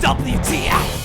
WTF?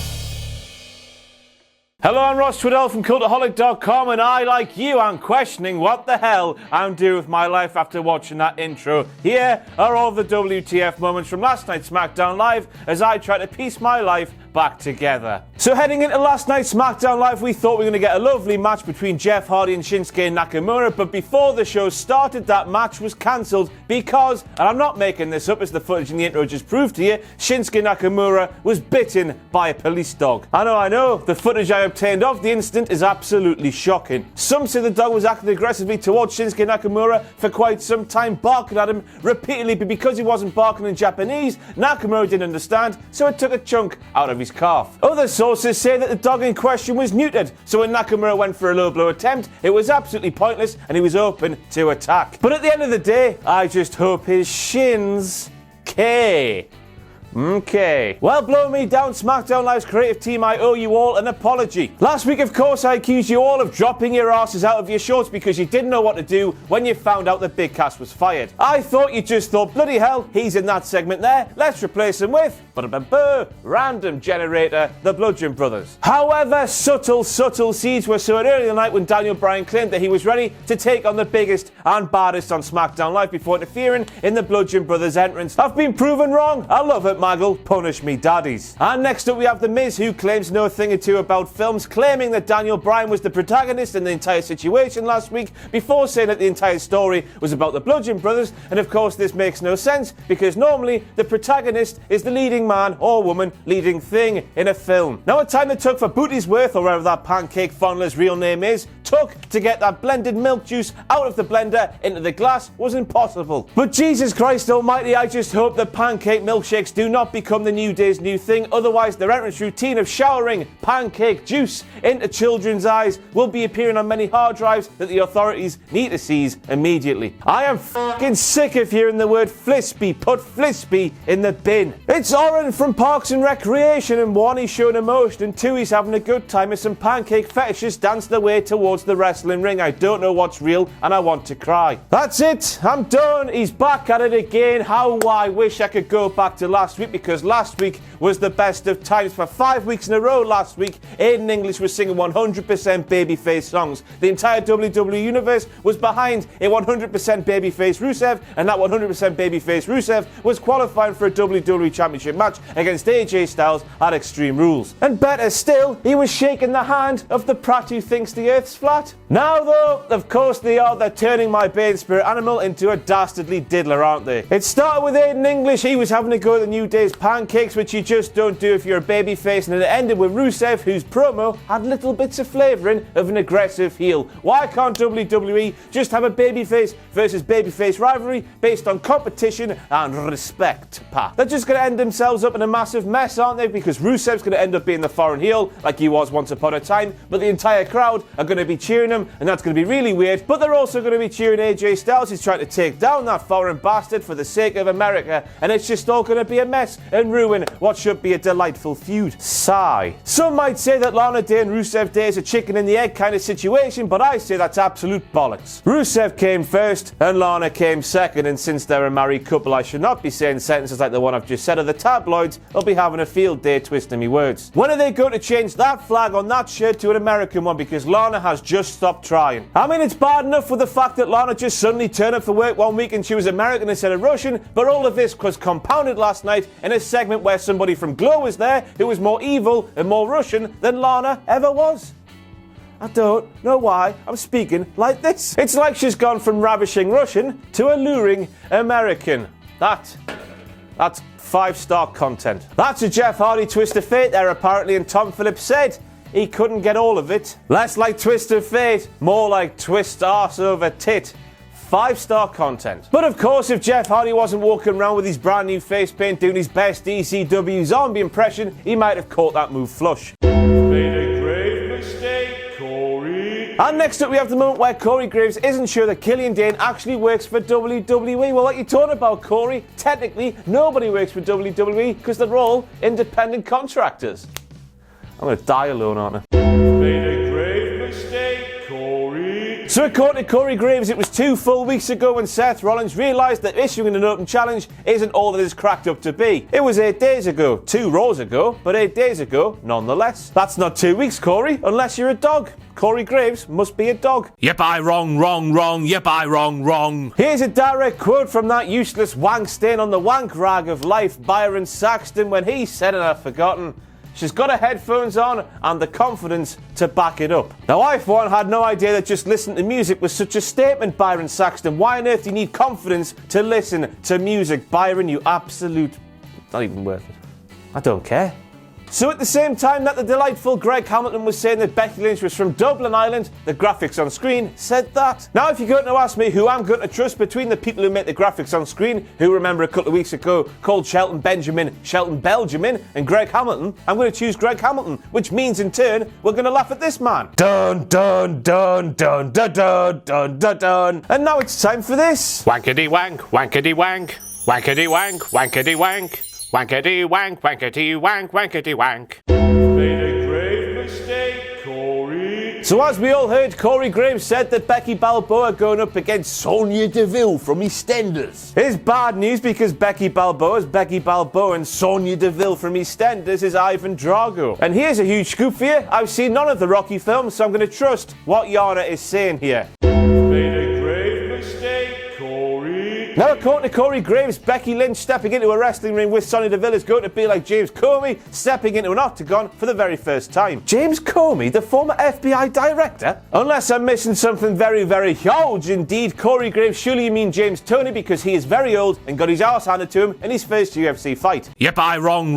Hello, I'm Ross Twiddell from Cultaholic.com, and I, like you, am questioning what the hell I'm doing with my life after watching that intro. Here are all the WTF moments from last night's SmackDown Live as I try to piece my life back together. So heading into last night's SmackDown Live, we thought we were going to get a lovely match between Jeff Hardy and Shinsuke Nakamura, but before the show started, that match was cancelled because, and I'm not making this up as the footage in the intro just proved to you, Shinsuke Nakamura was bitten by a police dog. I know, the footage I obtained of the incident is absolutely shocking. Some say the dog was acting aggressively towards Shinsuke Nakamura for quite some time, barking at him repeatedly, but because he wasn't barking in Japanese, Nakamura didn't understand, so it took a chunk out of his calf. Other sources say that the dog in question was neutered, so when Nakamura went for a low blow attempt, it was absolutely pointless and he was open to attack. But at the end of the day, I just hope his shins Okay. Well, blow me down, SmackDown Live's creative team, I owe you all an apology. Last week, of course, I accused you all of dropping your asses out of your shorts because you didn't know what to do when you found out that Big Cass was fired. I thought you just thought, bloody hell, he's in that segment there, let's replace him with random generator, the Bludgeon Brothers. However, subtle seeds were sown earlier tonight when Daniel Bryan claimed that he was ready to take on the biggest and baddest on SmackDown Live before interfering in the Bludgeon Brothers entrance. I've been proven wrong. I love it, Maggle. Punish me, daddies. And next up we have The Miz, who claims no thing or two about films, claiming that Daniel Bryan was the protagonist in the entire situation last week before saying that the entire story was about the Bludgeon Brothers. And of course this makes no sense because normally the protagonist is the leading man or woman leading thing in a film. Now, a time that took for Booty's Worth, or whatever that pancake fondler's real name is, took to get that blended milk juice out of the blender into the glass was impossible. But Jesus Christ almighty, I just hope that pancake milkshakes do not become the new day's new thing, otherwise their entrance routine of showering pancake juice into children's eyes will be appearing on many hard drives that the authorities need to seize immediately. I am fucking sick of hearing the word flisbee. Put flisbee in the bin. It's Oren from Parks and Recreation, and one, he's showing emotion, and two, he's having a good time as some pancake fetishists dance their way towards the wrestling ring. I don't know what's real and I want to cry. That's it, I'm done. He's back at it again. How I wish I could go back to last week, because last week was the best of times. For 5 weeks in a row last week, Aiden English was singing 100% babyface songs. The entire WWE universe was behind a 100% babyface Rusev, and that 100% babyface Rusev was qualifying for a WWE Championship match against AJ Styles at Extreme Rules. And better still, he was shaking the hand of the prat who thinks the earth's flat. Now though, of course they are, they're turning my Bane spirit animal into a dastardly diddler, aren't they? It started with Aiden English. He was having a go at the New Day's pancakes, which you just don't do if you're a babyface, and it ended with Rusev, whose promo had little bits of flavouring of an aggressive heel. Why can't WWE just have a babyface versus babyface rivalry based on competition and respect, pa? They're just going to end themselves up in a massive mess, aren't they? Because Rusev's going to end up being the foreign heel like he was once upon a time, but the entire crowd are going to be cheering him, and that's going to be really weird. But they're also going to be cheering AJ Styles, who's trying to take down that foreign bastard for the sake of America, and it's just all going to be a mess and ruin what should be a delightful feud. Sigh. Some might say that Lana Day and Rusev Day is a chicken and the egg kind of situation, but I say that's absolute bollocks. Rusev came first and Lana came second, and since they're a married couple, I should not be saying sentences like the one I've just said, or the tabloids will be having a field day twisting me words. When are they going to change that flag on that shirt to an American one? Because Lana has just stopped trying. I mean, it's bad enough with the fact that Lana just suddenly turned up for work one week and she was American instead of Russian, but all of this was compounded last night in a segment where somebody from Glow was there who was more evil and more Russian than Lana ever was. I don't know why I'm speaking like this. It's like she's gone from ravishing Russian to alluring American. That's 5-star content. That's a Jeff Hardy twist of fate there apparently, and Tom Phillips said he couldn't get all of it. Less like twist of fate, more like twist arse over tit. 5-star content. But of course, if Jeff Hardy wasn't walking around with his brand new face paint doing his best ECW zombie impression, he might have caught that move flush. Made a grave mistake, Corey. And next up we have the moment where Corey Graves isn't sure that Killian Dane actually works for WWE. Well, what are you talking about, Corey? Technically, nobody works for WWE because they're all independent contractors. I'm going to die alone, aren't I? Made a grave mistake, Corey. So according to Corey Graves, it was 2 full weeks ago when Seth Rollins realised that issuing an open challenge isn't all that it's cracked up to be. It was 8 days ago, 2 Raws ago, but 8 days ago nonetheless. That's not 2 weeks, Corey, unless you're a dog. Corey Graves must be a dog. Yep, I wrong. Yep, I wrong. Here's a direct quote from that useless wank stain on the wank rag of life, Byron Saxton, when he said, and I've forgotten, she's got her headphones on and the confidence to back it up. Now, I, for one, had no idea that just listening to music was such a statement, Byron Saxton. Why on earth do you need confidence to listen to music? Byron, you absolute... Not even worth it. I don't care. So at the same time that the delightful Greg Hamilton was saying that Becky Lynch was from Dublin, Ireland, the graphics on screen said that. Now, if you're going to ask me who I'm going to trust between the people who make the graphics on screen, who remember a couple of weeks ago called Shelton Belgiumin, and Greg Hamilton, I'm going to choose Greg Hamilton, which means in turn, we're going to laugh at this man. Dun, dun, dun, dun, dun, dun, dun, dun, dun. And now it's time for this. Wankety wank, wankety wank, wankety wank, wankety wank. Wankety wank, wankety wank, wankety wank. Made a grave mistake, Corey. So as we all heard, Corey Graves said that Becky Balboa going up against Sonya Deville from EastEnders. It's bad news because Becky Balboa is Becky Balboa and Sonya Deville from EastEnders is Ivan Drago. And here's a huge scoop for you. I've seen none of the Rocky films, so I'm going to trust what Yana is saying here. Made a grave mistake, Corey. Now, according to Corey Graves, Becky Lynch stepping into a wrestling ring with Sonya Deville is going to be like James Comey stepping into an octagon for the very first time. James Comey, the former FBI director? Unless I'm missing something very, very huge indeed, Corey Graves, surely you mean James Toney because he is very old and got his arse handed to him in his first UFC fight. Yep, I wrong.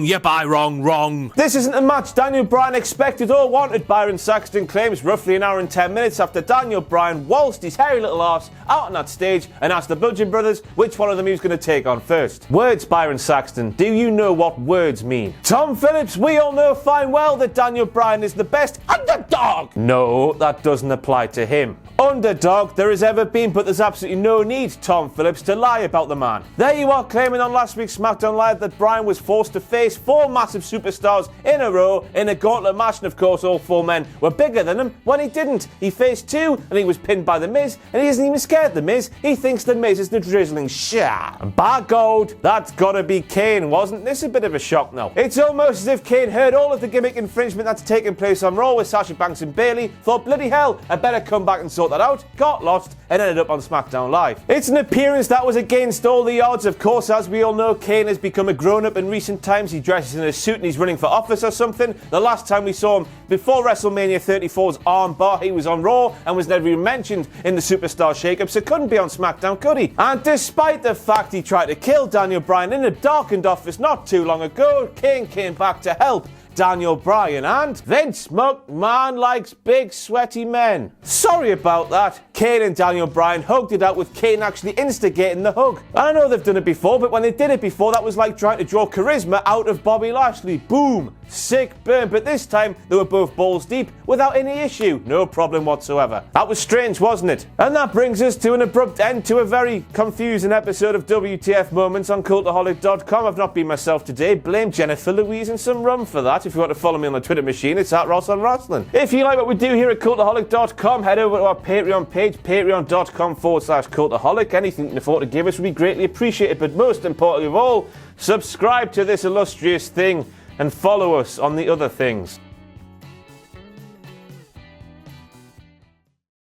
Yep, I wrong. This isn't a match Daniel Bryan expected or wanted, Byron Saxton claims roughly an hour and 10 minutes after Daniel Bryan waltzed his hairy little arse out on that stage and asked the Bludgeon Brothers which one of them he was going to take on first. Words, Byron Saxton. Do you know what words mean? Tom Phillips, we all know fine well that Daniel Bryan is the best underdog. No, that doesn't apply to him. Underdog there has ever been, but there's absolutely no need, Tom Phillips, to lie about the man. There you are claiming on last week's SmackDown Live that Bryan was forced to face 4 massive superstars in a row in a gauntlet match, and of course all 4 men were bigger than him when he didn't. He faced 2 and he was pinned by The Miz, and he isn't even scared of The Miz. He thinks The Miz is the drizzling shit. And by God, that's gotta be Kane, wasn't this a bit of a shock now? It's almost as if Kane heard all of the gimmick infringement that's taken place on Raw with Sasha Banks and Bayley, thought bloody hell, I better come back and sort that out, got lost, and ended up on SmackDown Live. It's an appearance that was against all the odds. Of course, as we all know, Kane has become a grown-up in recent times. He dresses in a suit and he's running for office or something. The last time we saw him before WrestleMania 34's armbar, he was on Raw and was never even mentioned in the Superstar Shake-Up, so couldn't be on SmackDown, could he? And despite the fact he tried to kill Daniel Bryan in a darkened office not too long ago, Kane came back to help Daniel Bryan, and Vince McMahon likes big sweaty men. Sorry about that. Kane and Daniel Bryan hugged it out with Kane actually instigating the hug. I know they've done it before, but when they did it before, that was like trying to draw charisma out of Bobby Lashley. Boom. Sick burn. But this time, they were both balls deep without any issue. No problem whatsoever. That was strange, wasn't it? And that brings us to an abrupt end to a very confusing episode of WTF Moments on Cultaholic.com. I've not been myself today. Blame Jennifer Louise and some rum for that. If you want to follow me on the Twitter machine, it's at Ross on Wrestling. If you like what we do here at Cultaholic.com, head over to our Patreon page, patreon.com/Cultaholic. Anything you can afford to give us would be greatly appreciated, but most importantly of all, subscribe to this illustrious thing and follow us on the other things.